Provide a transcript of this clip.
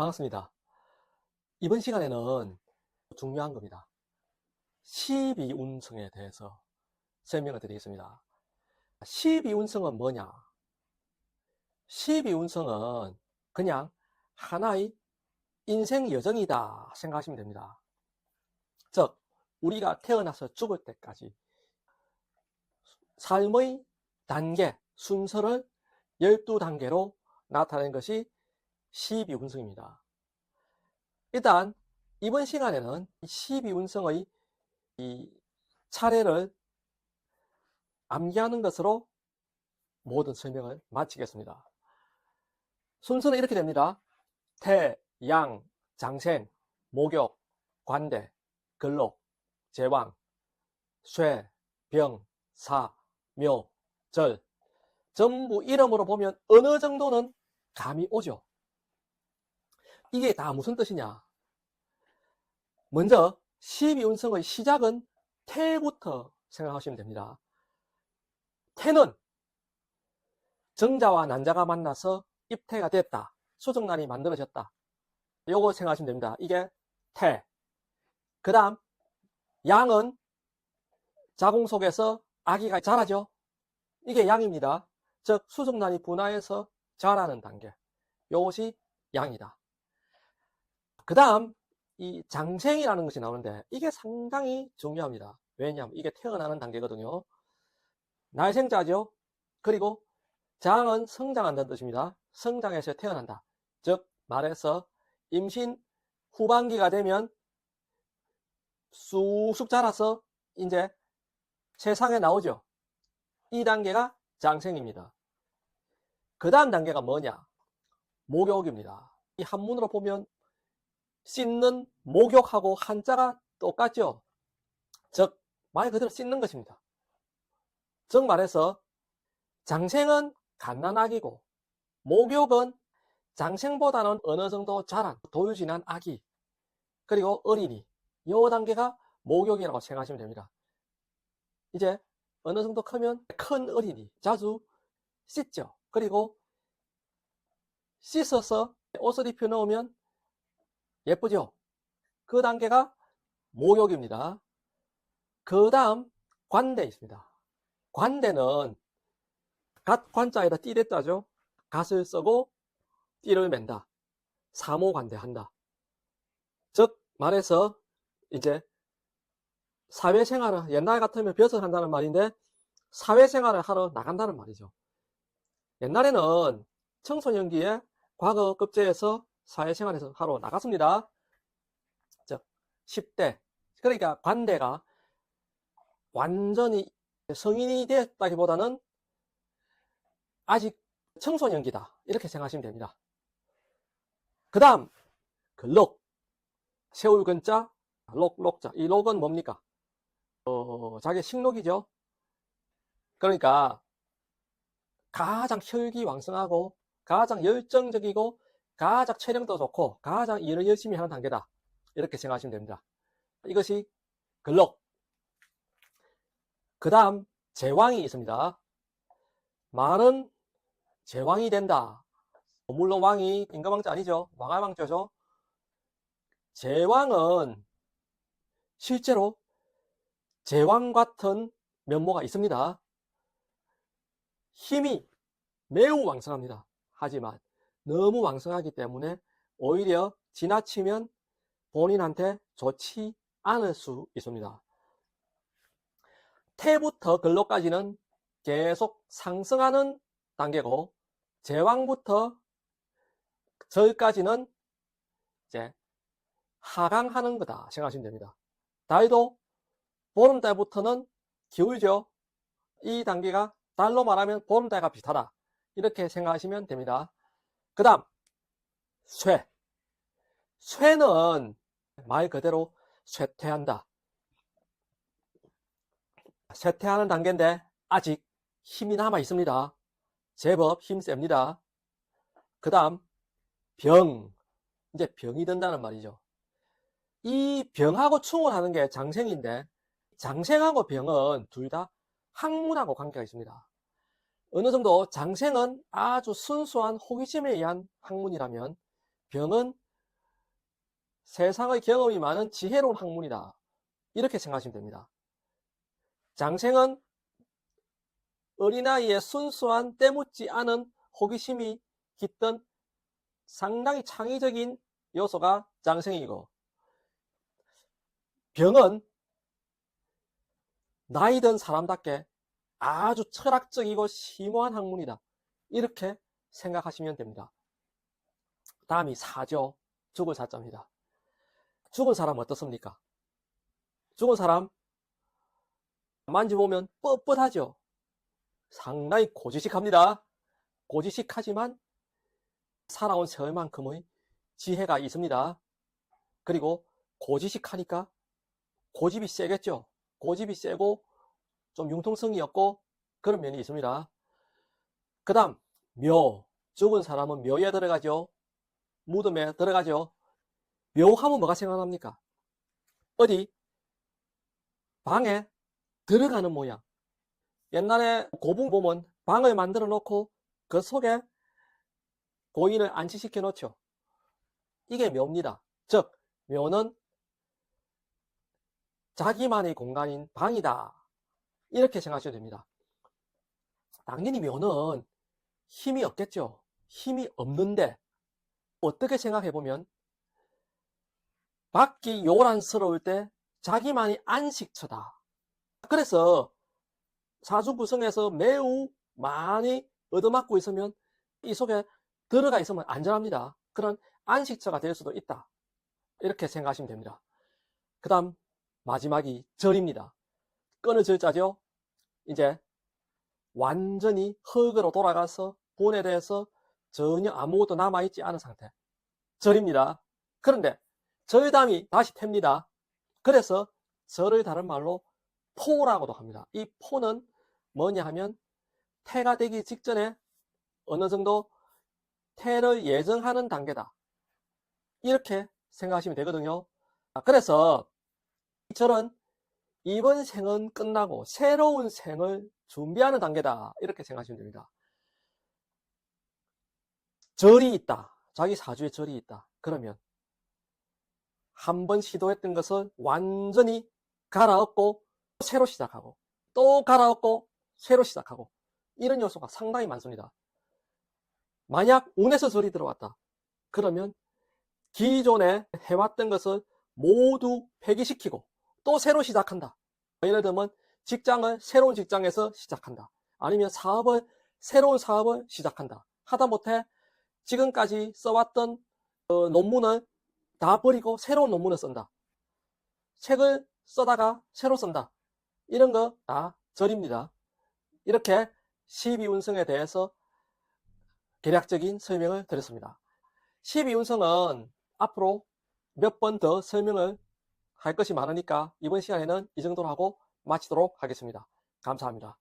반갑습니다. 이번 시간에는 중요한 겁니다. 12운성에 대해서 설명을 드리겠습니다. 12운성은 뭐냐? 12운성은 그냥 하나의 인생 여정이다 생각하시면 됩니다. 즉, 우리가 태어나서 죽을 때까지 삶의 단계, 순서를 12단계로 나타낸 것이 12운성입니다. 일단 이번 시간에는 12운성의 이 차례를 암기하는 것으로 모든 설명을 마치겠습니다. 순서는 이렇게 됩니다. 태, 양, 장생, 목욕, 관대, 근록, 제왕, 쇠, 병, 사, 묘, 절 전부 이름으로 보면 어느 정도는 감이 오죠. 이게 다 무슨 뜻이냐? 먼저 12운성의 시작은 태부터 생각하시면 됩니다. 태는 정자와 난자가 만나서 입태가 됐다. 수정란이 만들어졌다. 요거 생각하시면 됩니다. 이게 태. 그 다음 양은 자궁 속에서 아기가 자라죠. 이게 양입니다. 즉 수정란이 분화해서 자라는 단계. 요것이 양이다. 그 다음 이 장생이라는 것이 나오는데 이게 상당히 중요합니다. 왜냐하면 이게 태어나는 단계거든요. 날생자죠. 그리고 장은 성장한다는 뜻입니다. 성장해서 태어난다. 즉 말해서 임신 후반기가 되면 쑥쑥 자라서 이제 세상에 나오죠. 이 단계가 장생입니다. 그 다음 단계가 뭐냐? 목욕입니다. 이 한문으로 보면 씻는 목욕하고 한자가 똑같죠. 즉 말 그대로 씻는 것입니다. 즉 말해서 장생은 갓난아기고 목욕은 장생보다는 어느 정도 자란 도유지난 아기 그리고 어린이 이 단계가 목욕이라고 생각하시면 됩니다. 이제 어느 정도 크면 큰 어린이 자주 씻죠. 그리고 씻어서 옷을 입혀 놓으면 예쁘죠. 그 단계가 목욕입니다. 그 다음 관대 있습니다. 관대는 갓 관자에다 띠랬다죠. 갓을 쓰고 띠를 맨다. 사모관대한다. 즉 말해서 이제 사회생활을 옛날 같으면 벼슬 한다는 말인데 사회생활을 하러 나간다는 말이죠. 옛날에는 청소년기에 과거 급제에서 사회생활에서 하러 나갔습니다. 즉 10대 그러니까 관대가 완전히 성인이 됐다기보다는 아직 청소년기다 이렇게 생각하시면 됩니다. 그 다음 근록 세울 근자 록자 이 록은 뭡니까? 자기 식록이죠. 그러니까 가장 혈기왕성하고 가장 열정적이고 가장 체력도 좋고 가장 일을 열심히 하는 단계다 이렇게 생각하시면 됩니다. 이것이 근록. 그 다음 제왕이 있습니다. 말은 제왕이 된다. 물론 왕이 임금왕자 아니죠. 왕할왕조죠. 제왕은 실제로 제왕 같은 면모가 있습니다. 힘이 매우 왕성합니다. 하지만 너무 왕성하기 때문에 오히려 지나치면 본인한테 좋지 않을 수 있습니다. 태부터 근록까지는 계속 상승하는 단계고 제왕부터 절까지는 이제 하강하는 거다 생각하시면 됩니다. 달도 보름달부터는 기울죠. 이 단계가 달로 말하면 보름달과 비슷하다 이렇게 생각하시면 됩니다. 그 다음 쇠. 쇠는 말 그대로 쇠퇴한다. 쇠퇴하는 단계인데 아직 힘이 남아 있습니다. 제법 힘셉니다. 그 다음 병. 이제 병이 든다는 말이죠. 이 병하고 충을 게 장생인데 장생하고 병은 둘 다 학문하고 관계가 있습니다. 어느 정도 장생은 아주 순수한 호기심에 의한 학문이라면 병은 세상의 경험이 많은 지혜로운 학문이다. 이렇게 생각하시면 됩니다. 장생은 어린아이의 순수한 때묻지 않은 호기심이 깃든 상당히 창의적인 요소가 장생이고, 병은 나이 든 사람답게 아주 철학적이고 심오한 학문이다. 이렇게 생각하시면 됩니다. 다음이 사죠. 죽을 사자입니다. 죽은 사람 어떻습니까? 죽은 사람 만져보면 뻣뻣하죠. 상당히 고지식합니다. 고지식하지만 살아온 세월만큼의 지혜가 있습니다. 그리고 고지식하니까 고집이 세겠죠. 고집이 세고 좀 융통성이 없고 그런 면이 있습니다. 그 다음 묘. 죽은 사람은 묘에 들어가죠. 무덤에 들어가죠. 묘하면 뭐가 생각납니까? 어디 방에 들어가는 모양. 옛날에 고궁 보면 방을 만들어 놓고 그 속에 고인을 안치시켜 놓죠. 이게 묘입니다. 즉 묘는 자기만의 공간인 방이다. 이렇게 생각하셔도 됩니다. 당연히 묘는 힘이 없겠죠. 힘이 없는데 어떻게 생각해보면 밖이 요란스러울 때 자기만이 안식처다. 그래서 사주 구성에서 매우 많이 얻어맞고 있으면 이 속에 들어가 있으면 안전합니다. 그런 안식처가 될 수도 있다. 이렇게 생각하시면 됩니다. 그 다음 마지막이 절입니다. 끊어질 자죠. 이제 완전히 흙으로 돌아가서 분해돼서 전혀 아무것도 남아있지 않은 상태. 절입니다. 그런데 절담이 다시 탭니다. 그래서 절을 다른 말로 포라고도 합니다. 이 포는 뭐냐 하면 태가 되기 직전에 어느 정도 태를 예정하는 단계다. 이렇게 생각하시면 되거든요. 그래서 이 절은 이번 생은 끝나고 새로운 생을 준비하는 단계다. 이렇게 생각하시면 됩니다. 절이 있다. 자기 사주에 절이 있다. 그러면 한 번 시도했던 것을 완전히 갈아엎고 새로 시작하고 또 갈아엎고 새로 시작하고 이런 요소가 상당히 많습니다. 만약 운에서 절이 들어왔다. 그러면 기존에 해왔던 것을 모두 폐기시키고 또 새로 시작한다. 예를 들면 직장을 새로운 직장에서 시작한다. 아니면 새로운 사업을 시작한다. 하다못해 지금까지 써왔던 논문을 다 버리고 새로운 논문을 쓴다. 책을 써다가 새로 쓴다. 이런 거 다 절입니다. 이렇게 12운성에 대해서 개략적인 설명을 드렸습니다. 12운성은 앞으로 몇 번 더 설명을 할 것이 많으니까 이번 시간에는 이 정도로 하고 마치도록 하겠습니다. 감사합니다.